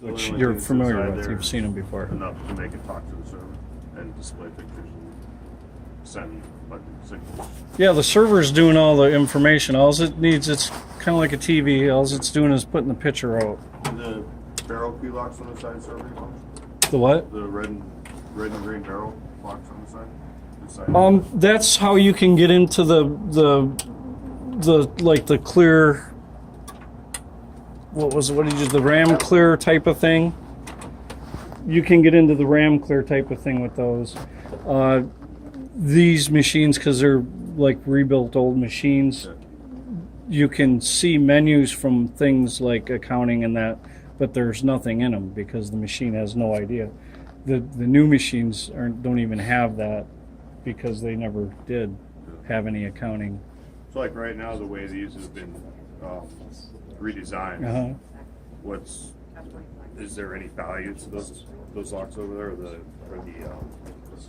So which the only you're things familiar inside with. there You've seen them before. Enough to make it talk to the server and display pictures and send like signals. Yeah, the server's doing all the information. All it needs, it's kind of like a TV. All it's doing is putting the picture out. The barrel key locks on the side serving function? The what? The red and green barrel locks on the side? That's how you can get into the like the clear. What did you, the RAM clear type of thing? You can get into the RAM clear type of thing with those. These machines, because they're like rebuilt old machines, you can see menus from things like accounting and that, but there's nothing in them because the machine has no idea. The new machines don't even have that because they never did have any accounting. So like right now, the way these have been redesigned, is there any value to those locks over there,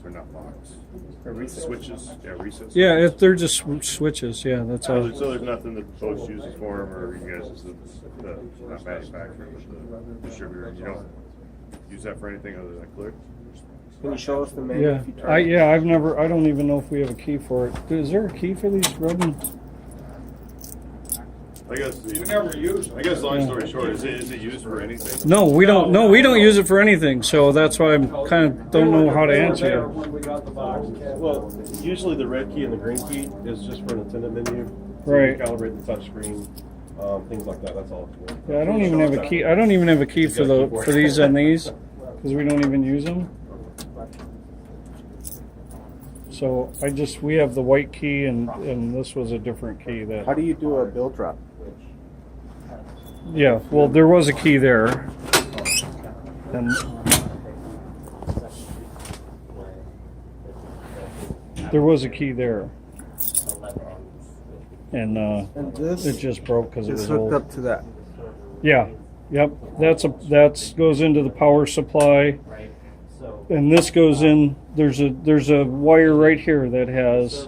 they're not locks? Switches? Yeah, recess. Yeah, if they're just switches, yeah, that's all. So there's nothing that the post uses for them, or you guys as the not manufacturer, but the distributor, you don't use that for anything other than clear? Can you show us the menu? Yeah, if you turn it? I don't even know if we have a key for it. Is there a key for these red and? I guess We never use it. I guess long story short, is it used for anything? No, we don't. No, we don't use it for anything. So that's why I'm kind of don't know how to answer There that. when we got the box. Well, usually the red key and the green key is just for an attendant menu. So Right. you calibrate the touch screen, things like that. That's all it's for. Yeah, I don't even have a key. I don't even have a key for these and these because we don't even use them. So we have the white key and this was a different key that. How do you do a bill drop? Yeah, well, there was a key there, and there was a key there, and And this it just broke because it is was hooked old. up to that. Yeah, yep. That's goes into the power supply, and this goes in. There's a wire right here that has.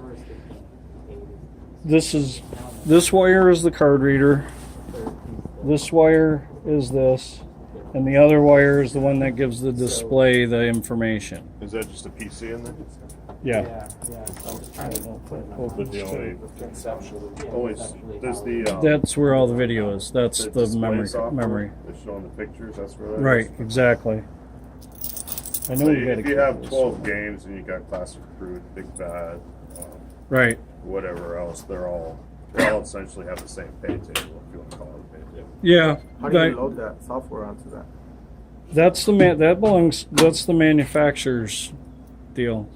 This wire is the card reader. This wire is this, and the other wire is the one that gives the display the information. Is that just a PC in there? Yeah. But the only does the That's where all the video is. That's the the display memory. software Memory. that's showing the pictures. That's where that Right. is? Exactly. I know So we got if you have 12 games and you got Classic Crude, Big Bad, Right. whatever else, they all essentially have the same pay table, if you want to call it a pay table. Yeah. How do you that- load that software onto that? That's the manufacturer's deal.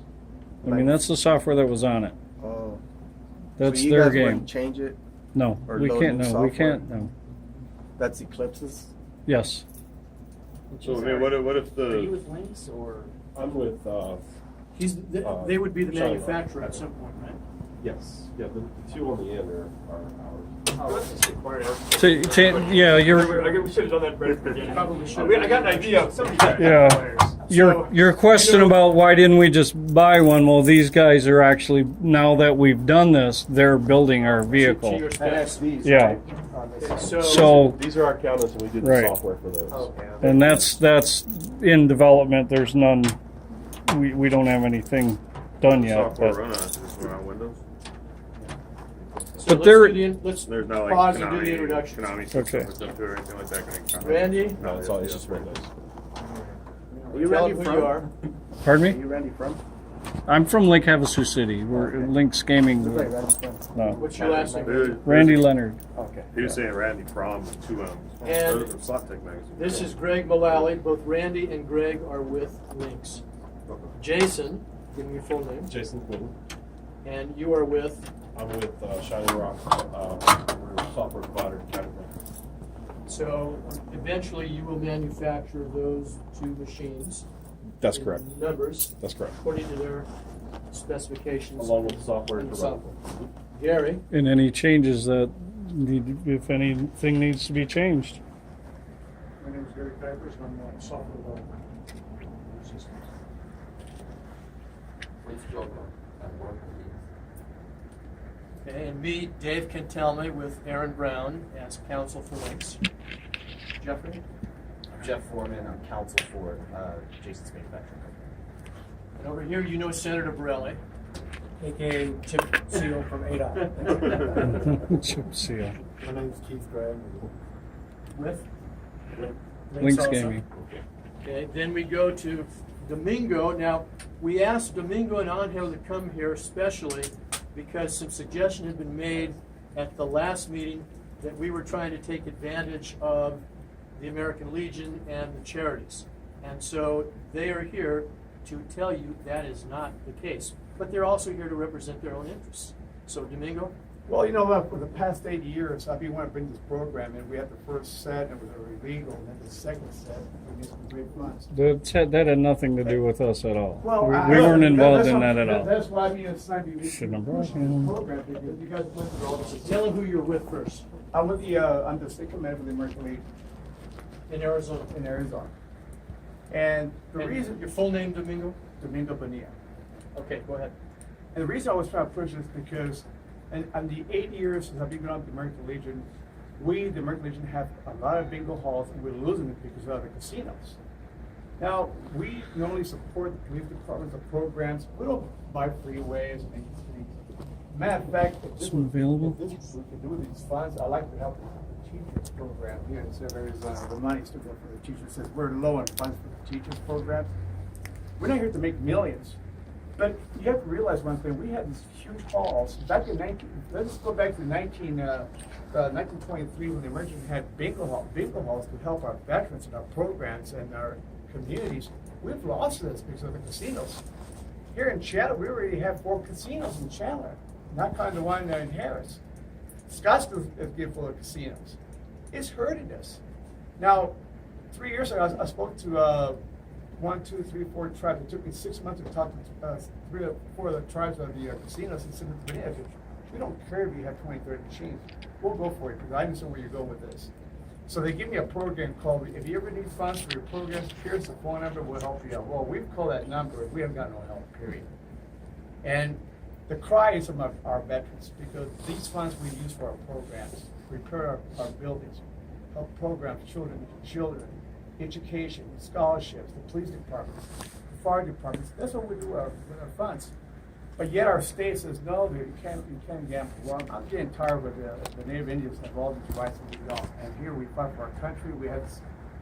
I mean, that's the software that was on it. Oh, That's so you their guys game. wouldn't change it? No, or we load can't. new No, we software? can't. No. That's Eclipse's. Yes. So I mean, what if Are you the with Lynx or? I'm with, They would be the Shining manufacturer Rock. at some point, right? yes, yeah, the two on the end are ours. Yeah, you're. We should have done that better at the beginning. Probably should. I mean, I got an idea of somebody's got Yeah. players. Your question about why didn't we just buy one? Well, these guys are actually, now that we've done this, they're building our To vehicle. your specs. Yeah. So, These are our accountants, and we did the Right. software for those. Okay. and that's in development. There's none. We don't have anything done yet. software But run on? Is this run on Windows? So But there- let's There's not like pause Konami, and do the introduction. Konami system Okay. or stuff to it or anything like that. Konami? Randy, No, it's just Windows. are you ready who you are? pardon Are me. you Randy from? I'm from Lake Havasu City. We're Lynx Gaming. Right, Randy from. No, What's your last name? Randy Leonard. Okay. He was saying Randy from 2M. And Slot Tech magazine. This is Greg Mullally. Both Randy and Greg are with Lynx. Jason, give me your full name. Jason Quinn. And you are with, I'm with Shining Rock, we're a software provider to Caterpillar. so eventually you will manufacture those two machines. That's in correct. Numbers, That's correct. according to their specifications. Along with the software and the provider. software. Gary, And any changes that need, if anything needs to be changed. My name is Gary Pipers, and I'm a software developer. Systems. okay, and me, Dave Cantelme with Aaron Brown as counsel for Lynx. Jeffrey? Jeff Foreman, I'm counsel for Jason's Manufacturing Company. And over here, you know Senator Borelli. AKA Chip Seal from ADOT. Chip seal. My name's Keith Graham. With Links also. Gaming. Okay, then we go to Domingo. Now, we asked Domingo and Angel to come here especially because some suggestion had been made at the last meeting that we were trying to take advantage of the American Legion and the charities. And so they are here to tell you that is not the case. But they're also here to represent their own interests. So, Domingo? Well, for the past 8 years, I've been wanting to bring this program in. We had the first set, and it was illegal, and then the second set, we get some great funds. That had nothing to do with us at all. Well, we I- weren't that's involved in what- that at all. That's why I mean it's time to be Shouldn't have brought pushing him. this program, because you guys went through all this. Tell them who you're with first. I'm with I'm the state commander for the American Legion In Arizona. in Arizona. And the And reason, your full name, Domingo? Domingo Bonilla. Okay, go ahead. And the reason I was trying to push this because in the 8 years since I've been going to the American Legion, we, the American Legion, have a lot of bingo halls and we're losing it because of the casinos. Now, we normally support the police departments of programs. We don't buy freeways and things. Matter of fact, if this Some available? if this we could do with these funds, I'd like to help the teachers program here in Southern Arizona. The money's still going for the teachers. Since we're low on funds for the teachers program. We're not here to make millions. But you have to realize one thing, we had these huge halls, back in let's go back to 1923 when the Americans had bingo halls to help our veterans and our programs and our communities. We've lost this because of the casinos. Here in Chandler, we already have 4 casinos in Chandler, not kind of the one in Harris. Scottsville is getting full of casinos. It's hurting us. Now, 3 years ago, I spoke to 1, 2, 3, 4 tribes. It took me 6 months to talk to 3 or 4 of the tribes of the casinos and said, we don't care if you have 20, 30 machines. We'll go for it because I understand where you're going with this. So they give me a program called, if you ever need funds for your programs, here's the phone number, we'll help you out. Well, we've called that number, we haven't got no help, period. And the cry is from our veterans because these funds we use for our programs, repair our buildings, help programs, children, education, scholarships, the police department, the fire departments. That's what we do with our funds. But yet our state says, no, you can't gamble. Well, I'm getting tired with the Native Indians have all these rights and we don't. And here we fight for our country. We had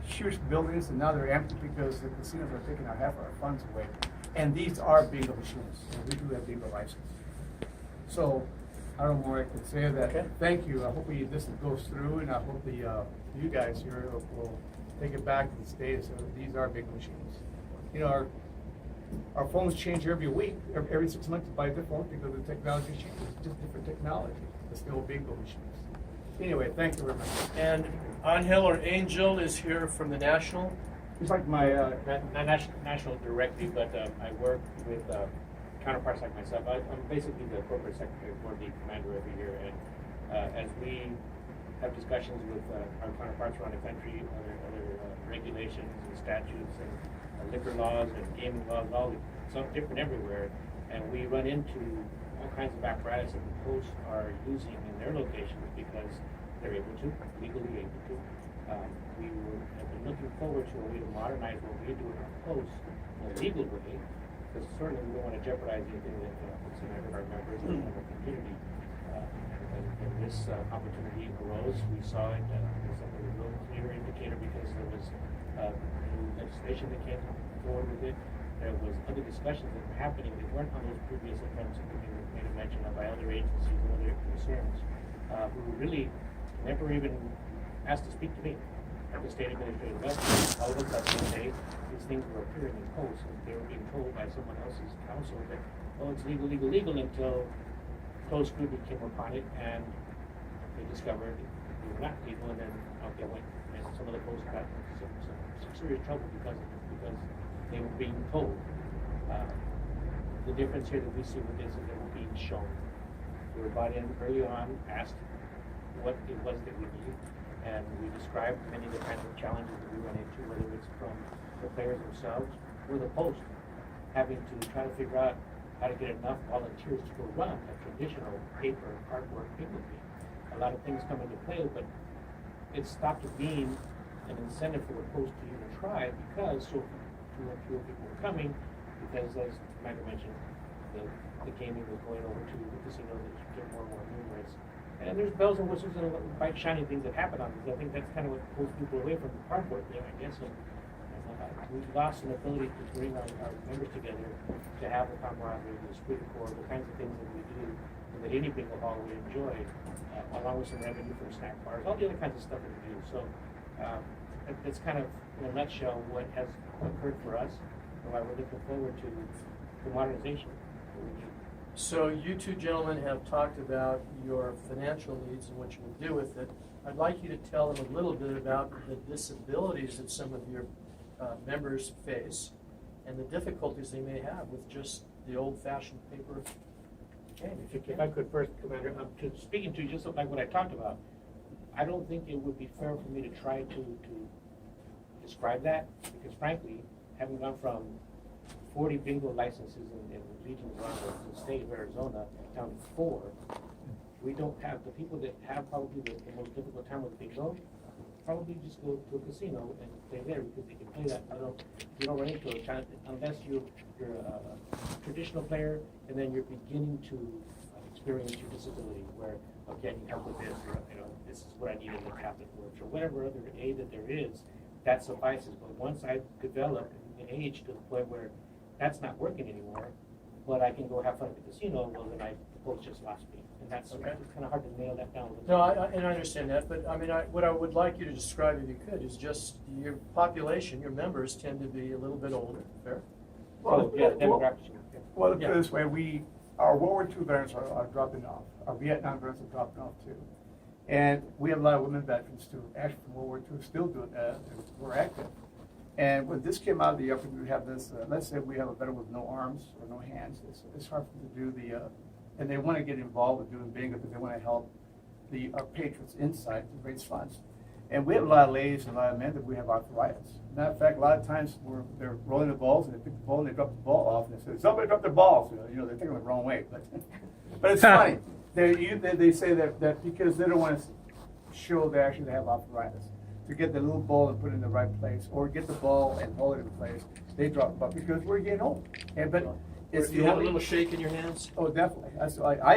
huge buildings and now they're empty because the casinos are taking half of our funds away. And these are bingo machines. And we do have bingo license. So I don't know more I can say that. Okay. Thank you. I hope this goes through and I hope you guys here will take it back to the state. So these are bingo machines. Our phones change every week, every 6 months to buy a different phone because the technology changes. It's just different technology. It's still bingo machines. Anyway, thank you very much. And Angel or Angel is here from the National. It's like my Not national directly, but I work with counterparts like myself. I'm basically the corporate secretary for the commander every year, and as we have discussions with our counterparts around the country, other regulations and statutes and liquor laws and gaming laws, all so different everywhere, and we run into all kinds of apparatus that the posts are using in their locations because they're able to, legally able to. We have been looking forward to a way to modernize what we do in our posts in a legal way, because certainly we don't want to jeopardize anything that puts in our members and our community. And this opportunity arose. We saw it as a real clear indicator because there was new legislation that came forward with it. There was other discussions that were happening that weren't on those previous attempts that we made a mention of by other agencies and other concerns who really never even asked to speak to me. At the state administrative level, all of us would say these things were appearing in posts, and they were being told by someone else's counsel that, oh, it's legal, until close scrutiny came upon it, and they discovered they were not legal, and then out they went. And some of the posts got some serious trouble because of it, because they were being told. The difference here that we see with this is that we're being shown. We were brought in early on, asked what it was that we needed, and we described many of the kinds of challenges that we run into, whether it's from the players themselves or the post, having to try to figure out how to get enough volunteers to go run a traditional paper cardboard bingo game. A lot of things come into play, but it stopped being an incentive for the post to even try because fewer people were coming because, as Commander mentioned, the gaming was going over to the casino that get more and more numerous. And there's bells and whistles and bright shiny things that happen on these. I think that's kind of what pulls people away from the cardboard thing, I guess. And we've lost an ability to bring our members together to have the camaraderie, the esprit de corps, the kinds of things that we do, and that any bingo hall would enjoy, along with some revenue from snack bars, all the other kinds of stuff that we do. So that's kind of, in a nutshell, what has occurred for us, and why we're looking forward to the modernization that we need. So you two gentlemen have talked about your financial needs and what you will do with it. I'd like you to tell them a little bit about the disabilities that some of your members face and the difficulties they may have with just the old-fashioned paper game. If I could first, Commander, speaking to just like what I talked about, I don't think it would be fair for me to try to describe that because, frankly, having gone from 40 bingo licenses in regions around the state of Arizona down to 4, we don't have the people that have probably the most difficult time with bingo. Probably just go to a casino and play there because they can play that. You don't run into it unless you're a traditional player and then you're beginning to experience your disability where, okay, I need help with this, or, this is what I need in the tablet works, or whatever other aid that there is, that suffices. But once I develop an age to the point where that's not working anymore, but I can go have fun at the casino, well, then the post just lost me. And that's Okay. it's kind of hard to nail that down. No, I understand that, but I mean, what I would like you to describe, if you could, is just your population, your members tend to be a little bit older, fair? Well, yeah, demographics. Yeah. Well, let's Yeah. put it this way, our World War II veterans are dropping off. Our Vietnam veterans are dropping off too. And we have a lot of women veterans too, actually from World War II, still doing that, we're active. And when this came out of the upper, we have this, let's say we have a veteran with no arms or no hands, it's hard for them to do and they want to get involved with doing bingo because they want to help our patrons inside to raise funds. And we have a lot of ladies and a lot of men that we have arthritis. Matter of fact, a lot of times they're rolling the balls and they pick the ball and they drop the ball off and they say, somebody dropped their balls. They're taking it the wrong way. But it's funny. They say that because they don't want to show they actually have arthritis. To get the little ball and put it in the right place, or get the ball and hold it in place, they drop the ball because we're getting old. But it's Do you have a little shake in your hands? Oh, definitely. I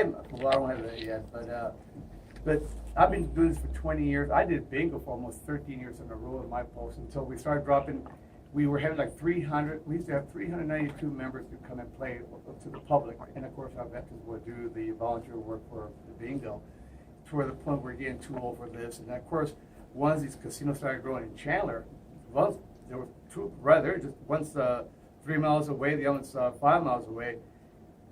don't have that yet, but I've been doing this for 20 years. I did bingo for almost 13 years in a row at my post until we started dropping. We were having like 300. We used to have 392 members who come and play to the public, and of course our veterans would do the volunteer work for the bingo. To where the point we're getting too old for this, and of course, once these casinos started growing in Chandler, well, there were two right there. Just one's 3 miles away, the other one's 5 miles away.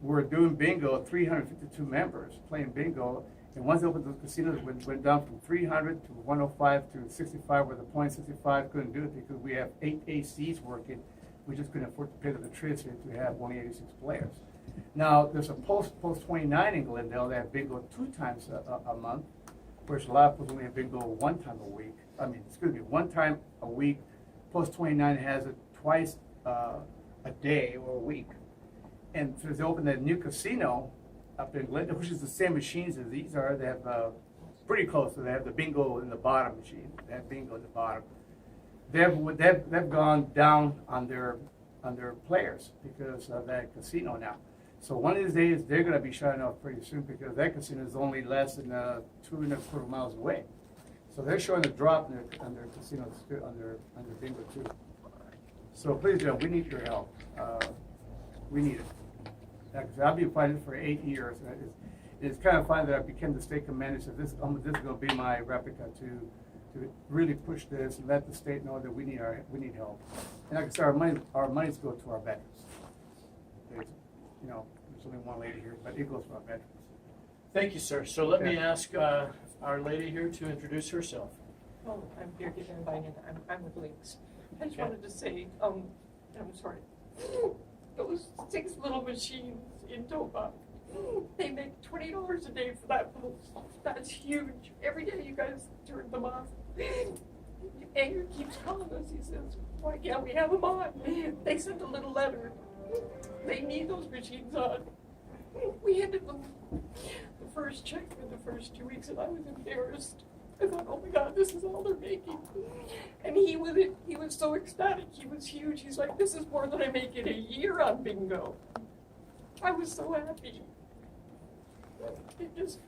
We're doing bingo, 352 members playing bingo, and once they opened those casinos, went down from 300 to 105 to 65, where the .65 couldn't do it because we have 8 ACs working. We just couldn't afford to pay the electricity to have only 86 players. Now, there's a post 29 in Glendale that have bingo 2 times a month, whereas a lot of people only have bingo 1 time a week. 1 time a week. Post 29 has it twice a day or a week. And so they opened a new casino up in Glendale, which is the same machines as these are. They have pretty close. So they have the bingo in the bottom machine. They have bingo in the bottom. They've gone down on their players because of that casino now. So one of these days they're going to be shutting off pretty soon because that casino is only less than 2.25 miles away. So they're showing a drop on their casinos, on their bingo too. So please, Joe, we need your help. We need it. Because I've been fighting for 8 years. And it's kind of fun that I became the state commander. So this is going to be my replica to really push this and let the state know that we need help. And like I said, our monies go to our veterans. There's only one lady here, but it goes to our veterans. Thank you, sir. So let me ask our lady here to introduce herself. Oh, I'm Birgit Van Bynum. I'm with Lynx. I just wanted to say, I'm sorry, those 6 little machines in Topa, they make $20 a day for that post. That's huge. Every day you guys turn them off. Anger keeps calling us. He says, why can't we have them on? They sent a little letter. They need those machines on. We handed them the first check for the first 2 weeks, and I was embarrassed. I thought, oh my God, this is all they're making. And he was so ecstatic. He was huge. He's like, this is more than I make in a year on bingo. I was so happy. It just,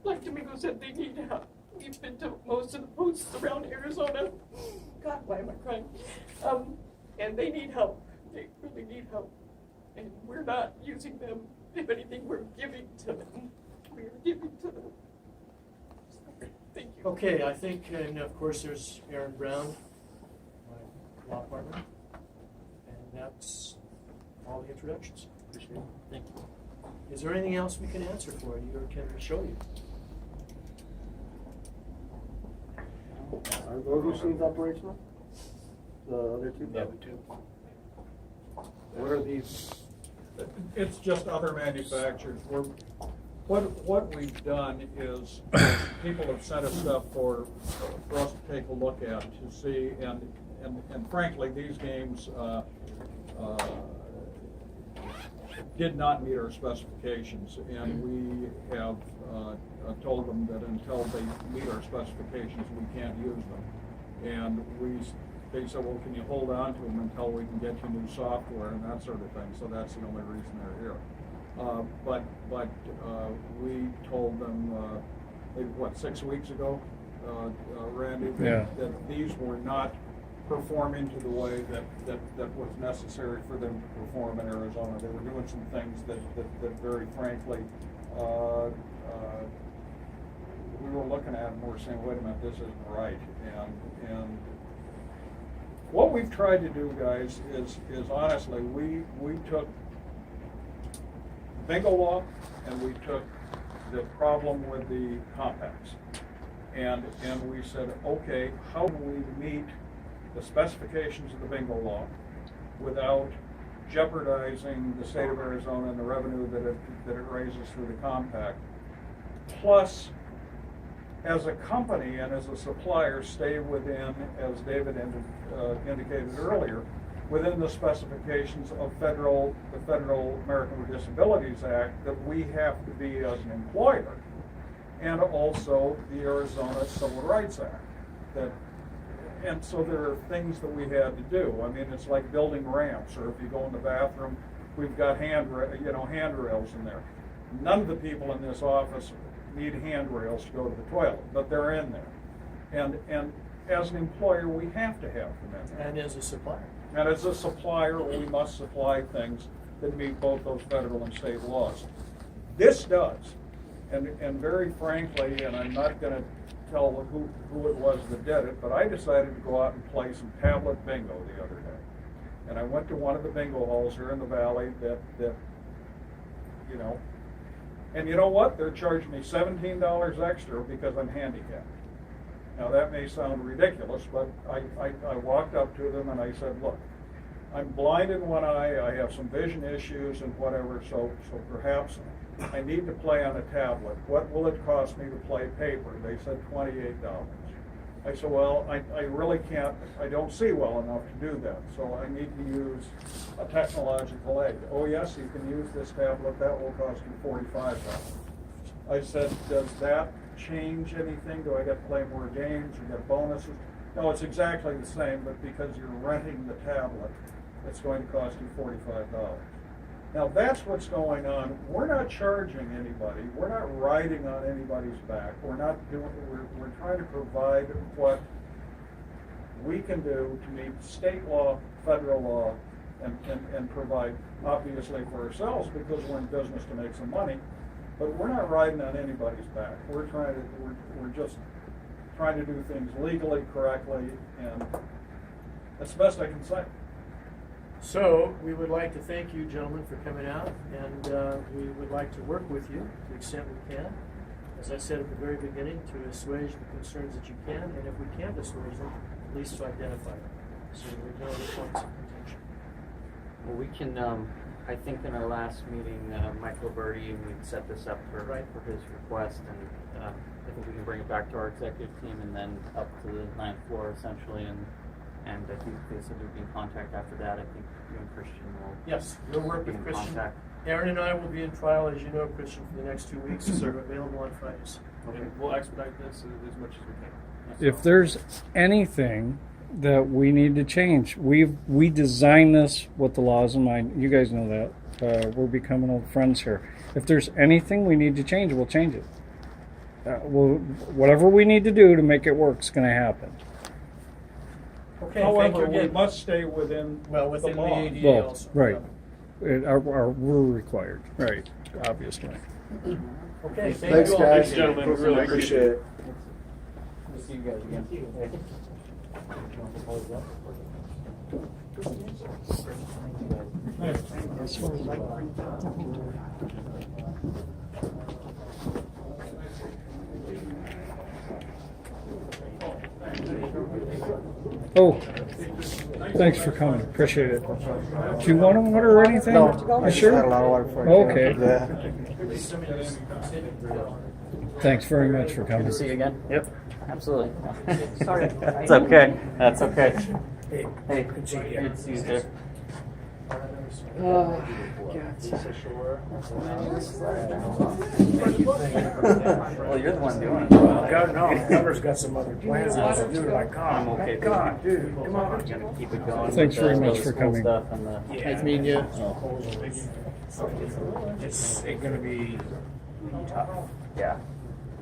like Domingo said, they need help. We've been to most of the posts around Arizona. God, why am I crying? And they need help. They really need help. And we're not using them. If anything, we're giving to them. We are giving to them. Thank you. Okay, I think, and of course, there's Aaron Brown, my law partner, and that's all the introductions. Appreciate it. Thank you. Is there anything else we can answer for you or can we show you? Are those machines operational? The other two? The other two. What are these? It's just other manufacturers. What we've done is people have sent us stuff for us to take a look at to see, and frankly, these games did not meet our specifications, and we have told them that until they meet our specifications, we can't use them. And they said, well, can you hold on to them until we can get you new software and that sort of thing? So that's the only reason they're here. But we told them, maybe, 6 weeks ago, Randy, Yeah. that these were not performing to the way that was necessary for them to perform in Arizona. They were doing some things that very frankly, we were looking at and we were saying, wait a minute, this isn't right. And what we've tried to do, guys, is honestly, we took bingo law and we took the problem with the compacts. And we said, okay, how do we meet the specifications of the bingo law without jeopardizing the state of Arizona and the revenue that it raises through the compact? Plus, as a company and as a supplier, stay within, as David indicated earlier, within the specifications of the Federal American with Disabilities Act that we have to be as an employer, and also the Arizona Civil Rights Act. And so there are things that we had to do. I mean, it's like building ramps, or if you go in the bathroom, we've got handrails in there. None of the people in this office need handrails to go to the toilet, but they're in there. And as an employer, we have to have them in there. And as a supplier. And as a supplier, we must supply things that meet both those federal and state laws. This does. And very frankly, and I'm not going to tell who it was that did it, but I decided to go out and play some tablet bingo the other day. And I went to one of the bingo halls here in the valley that and you know what? They're charging me $17 extra because I'm handicapped. Now that may sound ridiculous, but I walked up to them and I said, look, I'm blind in one eye, I have some vision issues and whatever, so perhaps I need to play on a tablet. What will it cost me to play paper? They said $28. I said, well, I really can't, I don't see well enough to do that, so I need to use a technological aid. Oh yes, you can use this tablet, that will cost you $45. I said, does that change anything? Do I get to play more games or get bonuses? No, it's exactly the same, but because you're renting the tablet, it's going to cost you $45. Now that's what's going on. We're not charging anybody. We're not riding on anybody's back. We're trying to provide what we can do to meet state law, federal law, and provide obviously for ourselves because we're in business to make some money. But we're not riding on anybody's back. We're just trying to do things legally, correctly, and that's the best I can say. So we would like to thank you, gentlemen, for coming out, and we would like to work with you to the extent we can. As I said at the very beginning, to assuage the concerns that you can, and if we can't assuage them, at least to identify them, so we know the points of contention. Well, we can, I think in our last meeting, Mike Liberty, we set this up for his request, and I think we can bring it back to our executive team and then up to the 9th floor essentially, and I think they said they'd be in contact after that. I think you and Christian will. Yes, we'll work be with in Christian. contact. Aaron and I will be in trial, as you know, Christian, for the next 2 weeks, so we're available on Fridays. Okay, we'll expedite this as much as we can. if there's anything that we need to change, we designed this with the laws in mind. You guys know that. We're becoming old friends here. If there's anything we need to change, we'll change it. Whatever we need to do to make it work is going to happen. Okay, thank you However, we again. must stay within Well, within the the law. ADA Well, also. right. We're required. Right. Obviously. Okay, thank Thanks, you all. guys. Gentlemen, really Appreciate it. We'll see you guys again. Oh, thanks for coming. Appreciate it. Do you want to order anything? No, You I just sure? had a lot of water for you. Okay. Yeah. Thanks very much for coming. Good to see you again. Yep, absolutely. Sorry. It's okay. That's okay. Hey, good to see you too. Well, you're the one doing it. God, no. Gunner's got some other plans he wants to do. Like, I'm God, okay. God, dude, come on. I'm gonna keep it going. Thanks with very the much for school coming. Stuff and the, Nice meeting you. It's gonna be tough. yeah.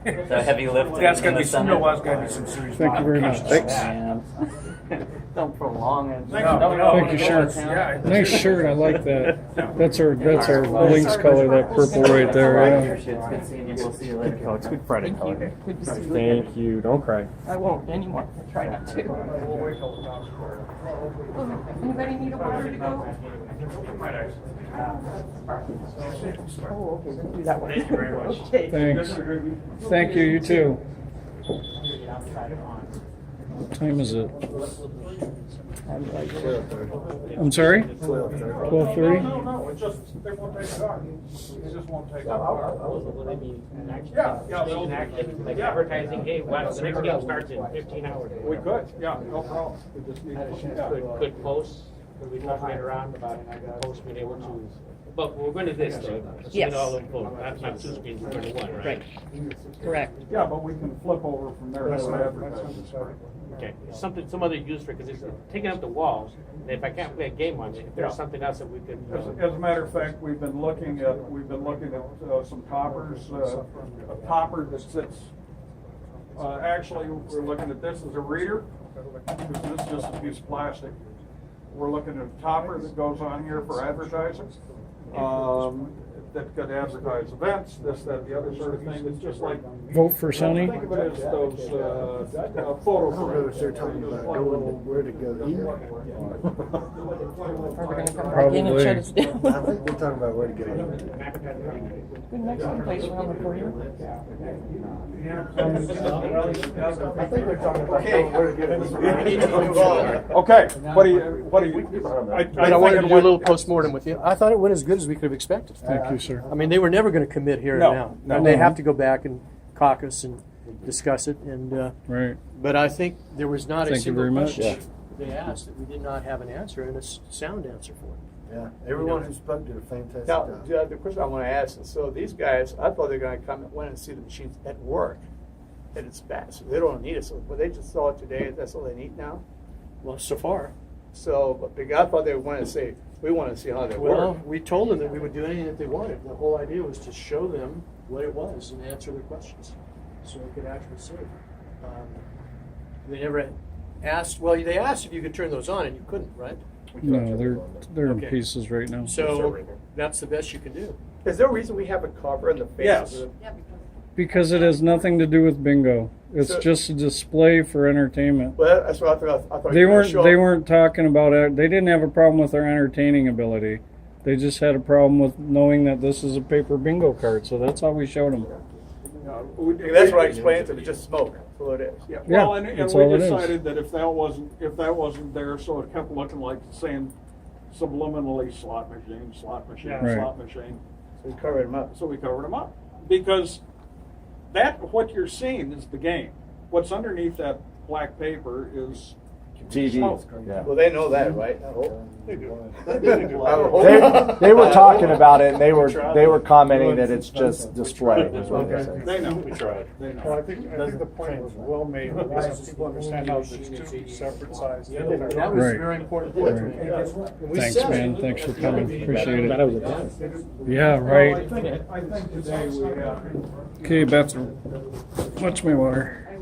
The heavy lifting. That's in gonna the be, center. gotta be some serious. Thank you very much. Man. Don't prolong it. Thank you, shirt. Yeah. Nice shirt. I like that. That's our Lynx color. That purple right there. Yeah. Appreciate it. It's good seeing you. We'll see you later. Oh, it's Good Friday color. Good to see you. Thank you. Don't cry. I won't anymore. I try not to. Anybody need a water to go? Oh, okay, we'll do that one. Thank you very much. Okay. Thanks. Thank you. You too. What time is it? I'm sorry? 12:30? No, it's just, they won't take it on. They just won't take it on. Will they be an action? Yeah, they'll- An action, like yeah. advertising, hey, wow, the next game starts in 15 hours. We could, yeah, no problem. We just need to, yeah. Could posts, could we talk later on about posts being able to, but we're going to this, though. Yes. Submit all info, not two screens, we're going to one, right? Correct. Yeah, but we can flip over from there to advertising. Okay, some other use for, because it's taking up the walls, and if I can't play a game on it, if there's Yeah. something else that we could. As a matter of fact, we've been looking at some toppers, a topper that sits, actually, we're looking at this as a reader, because this is just a piece of plastic. We're looking at a topper that goes on here for advertising, that could advertise events, this, that, the other sort of thing. It's just like, Vote for Sonny? think of it as those, photo frames. They're talking about knowing where to go eat. Are they gonna come back in and shut us I down? think they're talking about where to go eat. Good Mexican place around the corner. I think they're talking about where to go. Okay, what do you, I wanted to do a little postmortem with you. I thought it went as good as we could have expected. Thank you, sir. I mean, they were never going to commit here No, and now. no. And they have to go back and caucus and discuss it. And Right. but I think there was not a Thank you single very much. question they asked that we did not have an answer and a sound answer for it. Yeah, everyone who spoke did a fantastic Now, job. the question I want to ask is, so these guys, I thought they were going to come and went and see the machines at work, and it's bad, so they don't need it. So, but they just saw it today. That's all they need now. Well, so far. So, but the guy thought they wanted to say, we want to see how they Well, work. we told them that we would do anything that they wanted. The whole idea was to show them what it was and answer their questions, so they could actually see it. They never asked. Well, they asked if you could turn those on, and you couldn't, right? No, they're in Okay. pieces right now. So that's the best you can do. Is there a reason we have a cover in the face? Yes. Of the, Because it has nothing to do with bingo. It's So- just a display for entertainment. well, that's what I thought. I thought They you were weren't. showing- They weren't talking about it. They didn't have a problem with our entertaining ability. They just had a problem with knowing that this is a paper bingo card. So that's how we showed them. That's what I explained to them. Just smoke. That's all it is. Yeah, Yeah, well, and that's we all it is. decided that if that wasn't there, so it kept looking like saying subliminally slot machine, Right. slot machine. So we covered them up. So we covered them up. Because what you're seeing is the game. What's underneath that black paper is TV. Yeah. Well, they know that, right? I hope. They do. They were talking about it, and they were commenting that it's just display. Is what they said. They know. We tried. Well, I think the point was well made. People understand how there's two separate sides. That was a Right. very important point. Right. And we Thanks, said- man. Thanks for coming. Appreciate That was it. a Yeah, right. I think today we have. Okay, bathroom. Watch my water.